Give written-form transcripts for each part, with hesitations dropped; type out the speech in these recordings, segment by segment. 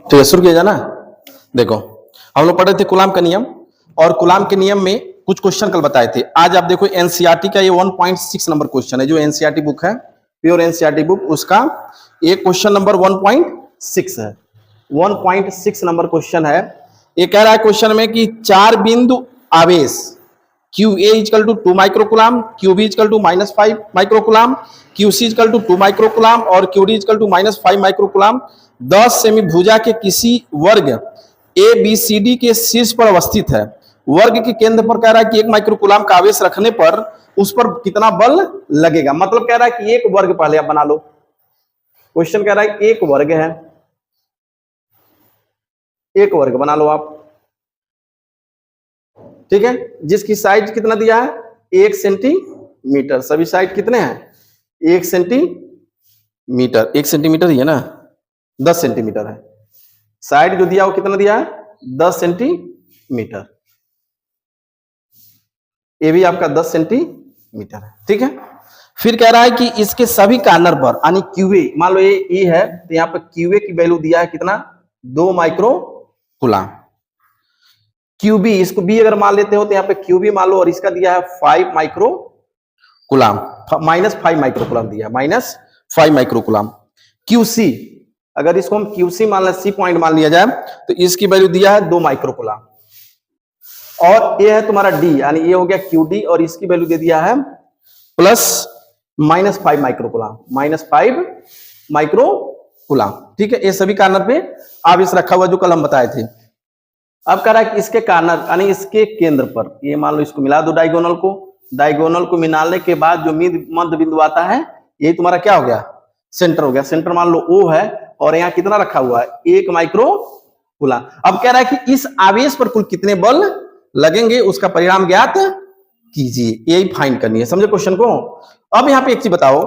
ठीक है, शुरू किया जाए ना। देखो, हम लोग पढ़ रहे थे कूलाम का नियम, और कूलाम के नियम में कुछ क्वेश्चन कल बताए थे। आज आप देखो एनसीईआरटी का ये 1.6 नंबर क्वेश्चन है, जो एनसीईआरटी बुक है, प्योर एनसीईआरटी बुक, उसका ये क्वेश्चन नंबर 1.6 है। 1.6 नंबर क्वेश्चन है। ये कह रहा है क्वेश्चन में कि चार बिंदु आवेश QA equal to 2 microcoulomb, QB equal to -5 microcoulomb, QC equal to 2 microcoulomb और QD इक्वल टू -5 माइक्रोकुलाम 10 सेमी भुजा के किसी वर्ग ABCD के शीर्ष पर अवस्थित है। वर्ग के केंद्र पर कह रहा है कि 1 माइक्रोकुलाम का आवेश रखने पर उस पर कितना बल लगेगा। मतलब कह रहा है कि एक वर्ग पहले आप बना लो। क्वेश्चन कह रहा है एक वर्ग है, एक वर्ग बना लो आप, ठीक है, जिसकी साइज कितना दिया है 1 सेंटीमीटर। सभी साइड कितने हैं 1 सेंटीमीटर। 1 सेंटीमीटर ही है ना, 10 सेंटीमीटर है। साइड जो दिया वो कितना दिया है 10 सेंटीमीटर। ये भी आपका 10 सेंटीमीटर है, ठीक है। फिर कह रहा है कि इसके सभी कॉर्नर पर यानी QA, मान लो ये E है तो यहाँ पर QA की वैल्यू दिया है कितना 2 माइक्रोकुलाम। QB, इसको B अगर मान लेते हो तो यहाँ पे QB मान लो, और इसका दिया है 5 माइक्रोकुलाम, -5 माइक्रोकुलाम दिया, -5 माइक्रोकुलाम। QC, अगर इसको हम QC मान लें, C पॉइंट मान लिया जाए, तो इसकी वैल्यू दिया है 2 माइक्रोकुलाम। और ये है तुम्हारा D, यानी ये हो गया QD, और इसकी वैल्यू दे दिया है +-5 माइक्रोकुलाम, -5 माइक्रोकुलाम, ठीक है। ये सभी कॉर्नर पे आवेश रखा हुआ जो कल हम बताए थे। अब कह रहा है कि इसके कॉर्नर यानी इसके केंद्र पर, ये मान लो इसको मिला दो डायगोनल को, डायगोनल को मिलाने के बाद जो मध्य बिंदु आता है ये तुम्हारा क्या हो गया सेंटर हो गया। सेंटर मान लो O है, और यहाँ कितना रखा हुआ है 1 माइक्रोकुलाम। अब कह रहा है कि इस आवेश पर कुल कितने बल लगेंगे, उसका परिणाम ज्ञात कीजिए, यही फाइंड करनी है। समझे क्वेश्चन को। अब यहाँ पे एक चीज बताओ,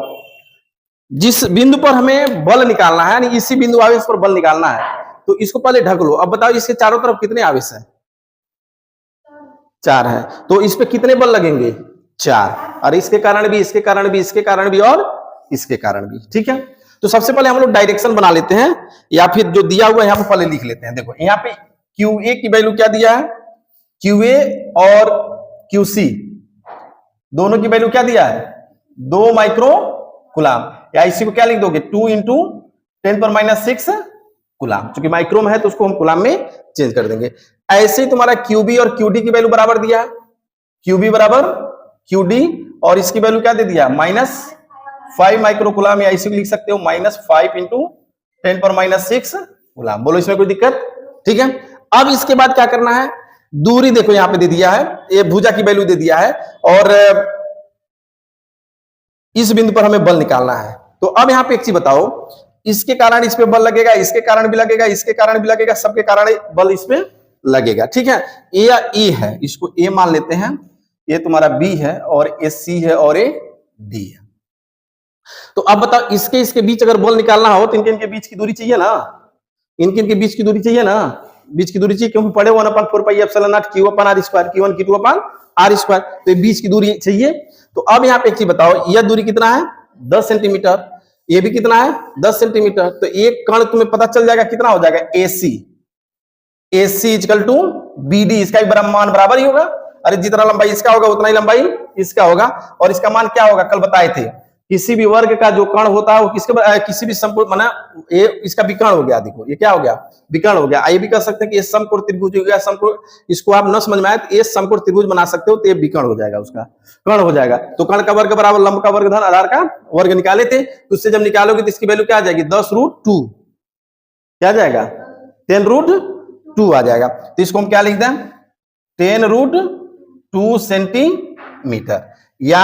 जिस बिंदु पर हमें बल निकालना है, यानी इसी बिंदु आवेश पर बल निकालना है, तो इसको पहले ढक लो। अब बताओ इसके चारों तरफ कितने आवेश हैं 4 है, तो इस पे कितने बल लगेंगे 4, और इसके कारण भी, इसके कारण भी, इसके कारण भी, और इसके कारण भी, ठीक है। तो सबसे पहले हम लोग डायरेक्शन बना लेते हैं, या फिर जो दिया हुआ है यहाँ पे पहले लिख लेते हैं। देखो यहाँ पे QA की वैल्यू क्या दिया है, QA और QC दोनों की वैल्यू क्या दिया है 2 माइक्रोकुलाम, या इसी को क्या लिख दोगे 2 × 10⁻⁶ कुलाम। चूंकि माइक्रो में है तो उसको हम कुलाम में चेंज कर देंगे। ऐसे ही तुम्हारा QB और QD की वैल्यू बराबर दिया है, QB बराबर QD, और इसकी वैल्यू क्या दे दिया -5 माइक्रोकुलाम, या इसी को लिख सकते हो -5 × 10⁻⁶ कुलाम। बोलो इसमें कोई दिक्कत, ठीक है। अब इसके बाद क्या करना है, दूरी देखो यहाँ पे दे दिया है, ये भुजा की वैल्यू दे दिया है, और इस बिंदु पर हमें बल निकालना है। तो अब यहाँ पे एक चीज बताओ, इसके कारण इस पे बल लगेगा, इसके कारण भी लगेगा, इसके कारण भी लगेगा, सबके कारण बल इस पे लगेगा, ठीक है। ए या E है, इसको A मान लेते हैं, ये तुम्हारा B है, और ये C है, और ये D है। तो अब बताओ इसके बीच अगर बल निकालना हो तो इनके बीच की दूरी चाहिए ना, इनके बीच की दूरी चाहिए ना, बीच की दूरी चाहिए, क्योंकि पढ़े 1/4πε0 Q/r², Q1 Q2/r², तो बीच की दूरी चाहिए। तो अब यहाँ पे एक चीज बताओ, यह दूरी कितना है 10 सेंटीमीटर, ये भी कितना है 10 सेंटीमीटर। तो एक कण तुम्हें पता चल जाएगा कितना हो जाएगा AC इक्वल टू BD, इसका भी मान बराबर ही होगा। अरे जितना लंबाई इसका होगा उतना ही लंबाई इसका होगा, और इसका मान क्या होगा कल बताए थे, किसी भी वर्ग का जो कण होता है वो किसके किसी भी समकोण, माना ये इसका विकर्ण हो गया, देखो ये क्या हो गया विकर्ण हो गया। ये भी कह सकते हैं कि ये समकोण त्रिभुज हो गया, समकोण, इसको आप न समझ में आए तो ये समकोण त्रिभुज बना सकते हो, तो ये विकर्ण हो जाएगा, उसका कर्ण हो जाएगा। तो कर्ण का वर्ग बराबर लंब का वर्ग धन आधार का वर्ग निकाले थे, तो उससे जब निकालोगे तो इसकी वैल्यू क्या आ जाएगी 10√2, क्या आ जाएगा 10√2 आ जाएगा। तो इसको हम क्या लिख दें 10√2 सेंटीमीटर। या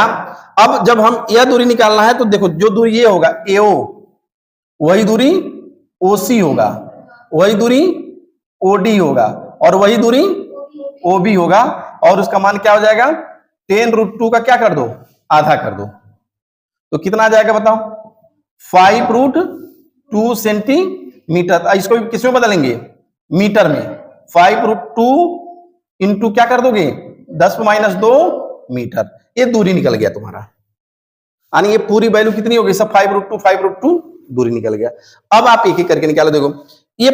अब जब हम यह दूरी निकालना है तो देखो जो दूरी ये होगा AO, वही दूरी OC होगा, वही दूरी OD होगा, और वही दूरी OB होगा, और उसका मान क्या हो जाएगा 10√2 का क्या कर दो आधा कर दो, तो कितना आ जाएगा बताओ 5√2 सेंटीमीटर। इसको किस में बदलेंगे मीटर में, 5√2 इंटू क्या कर दोगे 10⁻2 मीटर, ये दूरी निकल गया तुम्हारा। यानी ये पूरी वैल्यू कितनी होगी सब 5√2 दूरी निकल गया। अब आप एक एक करके निकालो, देखो ये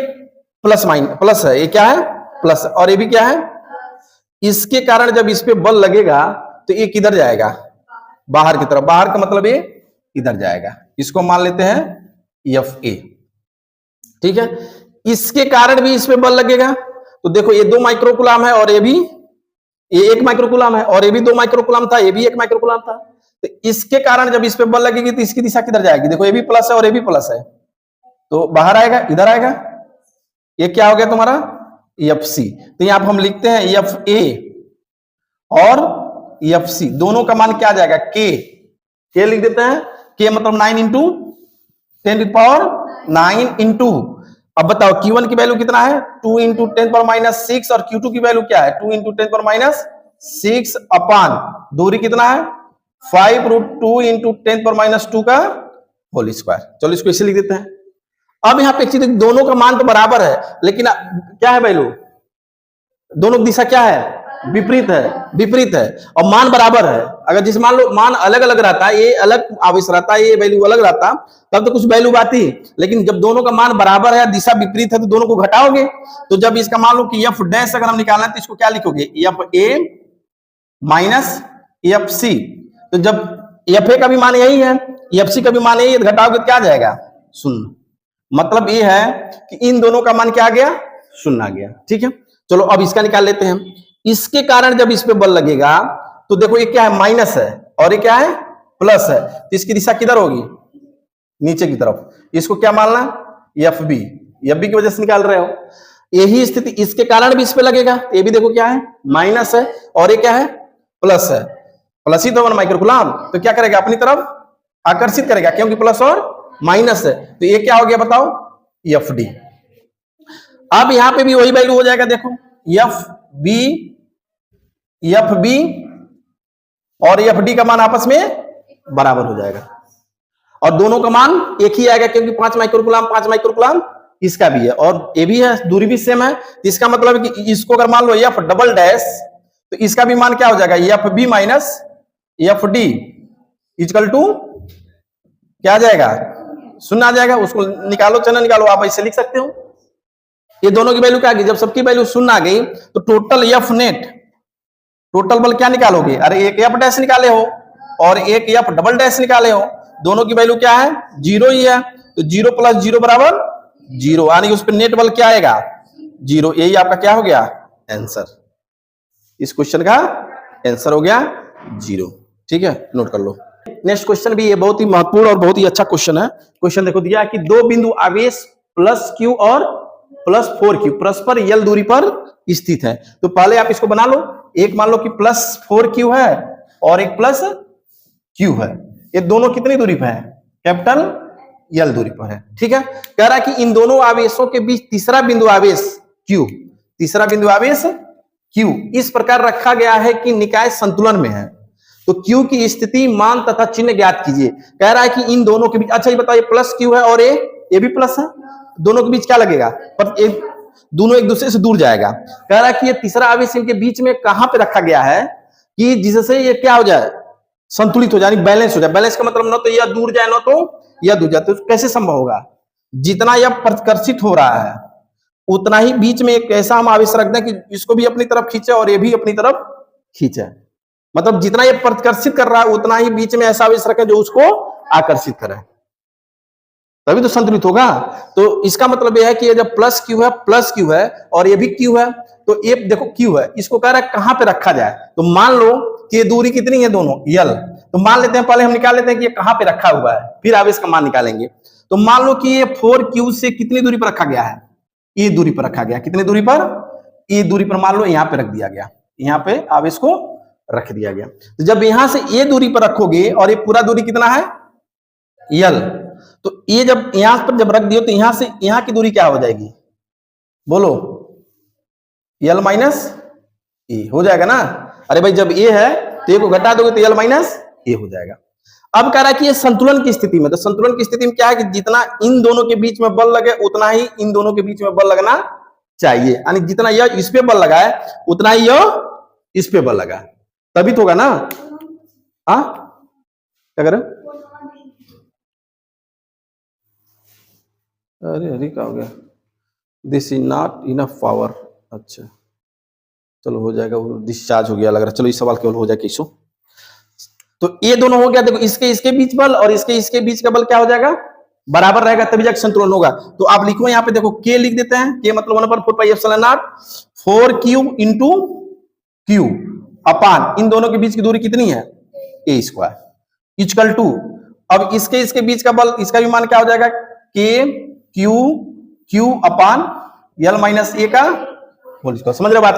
प्लस माइनस प्लस है, ये क्या है प्लस, और ये भी क्या है, इसके कारण जब इस पे बल लगेगा तो ये किधर जाएगा, बाहर की तरफ, बाहर का मतलब ये इधर जाएगा, इसको मान लेते हैं एफ ए, ठीक है। इसके कारण भी इस पे बल लगेगा, तो देखो ये 2 माइक्रोकुलाम है और ये भी, ये 1 माइक्रोकुलाम है और ये भी 2 माइक्रोकुलाम था, ये भी 1 माइक्रोकुलाम था, तो इसके कारण जब इस पे बल लगेगी तो इसकी दिशा किधर जाएगी, देखो ये भी प्लस है और ये भी प्लस है, तो बाहर आएगा, इधर आएगा, ये क्या हो गया तुम्हारा एफ सी। तो यहां पर हम लिखते हैं एफ ए और एफ सी, दोनों का मान क्या आ जाएगा के लिख देते हैं, के मतलब 9 इंटू 10⁻9 इंटू, अब बताओ Q1 की वैल्यू कितना है 2 इंटू 10⁻6 और Q2 की वैल्यू क्या है 2 इंटू 10⁻6 अपान दूरी कितना है 5√2 इंटू 10⁻2 का होल स्क्वायर। चलो इसको इसे लिख देते हैं। अब यहां पे एक चीज, दोनों का मान तो बराबर है लेकिन क्या है वैल्यू, दोनों की दिशा क्या है विपरीत है, विपरीत है, और मान बराबर है। अगर जिस मान लो मान अलग अलग रहता है, ये अलग आवेश रहता है, ये वैल्यू अलग रहता, तब तो कुछ वैल्यू आती, लेकिन जब दोनों का मान बराबर है, दिशा विपरीत है, तो दोनों को घटाओगे। तो जब इसका मान लो कि एफ डैश अगर हम निकालना है तो इसको क्या लिखोगे F A minus F C, तो जब एफ ए का भी मान यही है, एफ सी का भी मान यही है, घटाओगे तो क्या आ जाएगा शून्य। मतलब ये है कि इन दोनों का मान क्या आ गया शून्य आ गया, ठीक है। चलो अब इसका निकाल लेते हैं। इसके कारण जब इस पे बल लगेगा तो देखो ये क्या है माइनस है और ये क्या है प्लस है, तो इसकी दिशा किधर होगी नीचे की तरफ। इसको क्या मानना एफ बी, एफ बी की वजह से निकाल रहे हो। यही स्थिति इसके कारण भी इस पे लगेगा, ये भी देखो क्या है माइनस है और ये क्या है प्लस है, प्लस ही तो माइक्रोकुलाम, तो क्या करेगा अपनी तरफ आकर्षित करेगा क्योंकि प्लस और माइनस है, तो ये क्या हो गया बताओ एफ डी। अब यहां पे भी वही वैल्यू हो जाएगा, देखो एफ बी और एफ डी का मान आपस में बराबर हो जाएगा और दोनों का मान एक ही आएगा क्योंकि 5 माइक्रोकुलाम इसका भी है और ये भी है, दूरी भी सेम है। इसका मतलब है कि इसको अगर मान लो एफ डबल डैश तो इसका भी मान क्या हो जाएगा F B minus F D equal to क्या आ जाएगा शून्य आ जाएगा। उसको निकालो, चना निकालो, आप ऐसे लिख सकते हो। ये दोनों की वैल्यू क्या आ गई, जब सबकी वैल्यू शून्य आ गई तो टोटल एफ नेट, टोटल बल क्या निकालोगे, अरे एक एफ डैश निकाले हो और एक एफ डबल डैश निकाले हो, दोनों की वैल्यू क्या है जीरो ही है, तो 0 + 0 बराबर 0, यानी उस पर नेट बल क्या आएगा 0। यही आपका क्या हो गया आंसर, इस क्वेश्चन का आंसर हो गया 0, ठीक है, नोट कर लो। नेक्स्ट क्वेश्चन भी ये बहुत ही महत्वपूर्ण और बहुत ही अच्छा क्वेश्चन है। क्वेश्चन देखो दिया कि 2 बिंदु आवेश +q और +4q परस्पर यल दूरी पर स्थित है। तो पहले आप इसको बना लो, एक मान लो कि +4q है और एक +q है, ये दोनों कितनी दूरी पर है कैपिटल यल दूरी पर है, ठीक है। कह रहा है कि इन दोनों आवेशों के बीच तीसरा बिंदु आवेश q, तीसरा बिंदु आवेश q इस प्रकार रखा गया है कि निकाय संतुलन में है, तो q की स्थिति मान तथा चिन्ह ज्ञात कीजिए। कह रहा है कि इन दोनों के बीच, अच्छा ये बताइए +q है और ये भी प्लस है, दोनों के बीच क्या लगेगा पर दोनों एक दूसरे से दूर जाएगा। कह रहा है कि ये तीसरा आवेश इनके बीच में कहां पे रखा गया है कि जिससे ये क्या हो जाए संतुलित हो जाए, बैलेंस हो जाए। बैलेंस का मतलब ना तो यह दूर जाए ना तो यह दूर जाए, तो कैसे संभव होगा, जितना यह प्रतिकर्षित हो रहा है उतना ही बीच में एक ऐसा हम आवेश रख दें कि इसको भी अपनी तरफ खींचे और ये भी अपनी तरफ खींचे, मतलब जितना ये प्रतिकर्षित कर रहा है उतना ही बीच में ऐसा आवेश रखे जो उसको आकर्षित करे, तभी तो संतुलित होगा। तो इसका मतलब यह है कि ये जब +q है और ये भी q है, तो ये देखो q है, इसको कह रहा है कहां पे रखा जाए। तो मान लो कि ये दूरी कितनी है दोनों यल, तो मान लेते हैं पहले हम निकाल लेते हैं कि ये कहां पे रखा हुआ है, फिर आवेश का मान निकालेंगे। तो मान लो कि ये 4q से कितनी दूरी पर रखा गया है, ये दूरी पर रखा गया, कितनी दूरी पर, ये दूरी पर मान लो यहां पे रख दिया गया, यहां पे आवेश को रख दिया गया। तो जब यहां से ये दूरी पर रखोगे और ये पूरा दूरी कितना है यल, तो ये जब यहां पर जब रख दियो तो यहां से यहां की दूरी क्या हो जाएगी बोलो यल माइनस ए हो जाएगा ना। अरे भाई जब ए है तो ए को घटा दोगे तो यल माइनस ए हो जाएगा। अब कह रहा है कि ये संतुलन की स्थिति में, तो संतुलन की स्थिति में क्या है कि जितना इन दोनों के बीच में बल लगे उतना ही इन दोनों के बीच में बल लगना चाहिए, यानी जितना यह इस पे बल लगा है उतना ही यह इस पे बल लगा, तभी तो होगा ना। हाँ क्या करें, अरे क्या हो गया, this is not enough power. अच्छा चलो हो जाएगा, वो डिस्चार्ज हो गया लग रहा है। चलो इस सवाल केवल हो जाए किसो। तो ये दोनों हो गया, देखो इसके इसके बीच बल और इसके इसके बीच का बल क्या हो जाएगा, बराबर रहेगा, तभी जाकर संतुलन होगा। तो आप लिखो यहाँ पे, देखो के लिख देते हैं, के मतलब 1/4πε0 4q इंटू क्यू अपान इन दोनों के बीच की दूरी कितनी है, a स्क्वायर इक्वल टू, अब इसके इसके बीच का बल, इसका भी मान क्या हो जाएगा, के क्यू क्यू अपान l माइनस ए का होल स्क्वायर। समझ रहे हो बात को।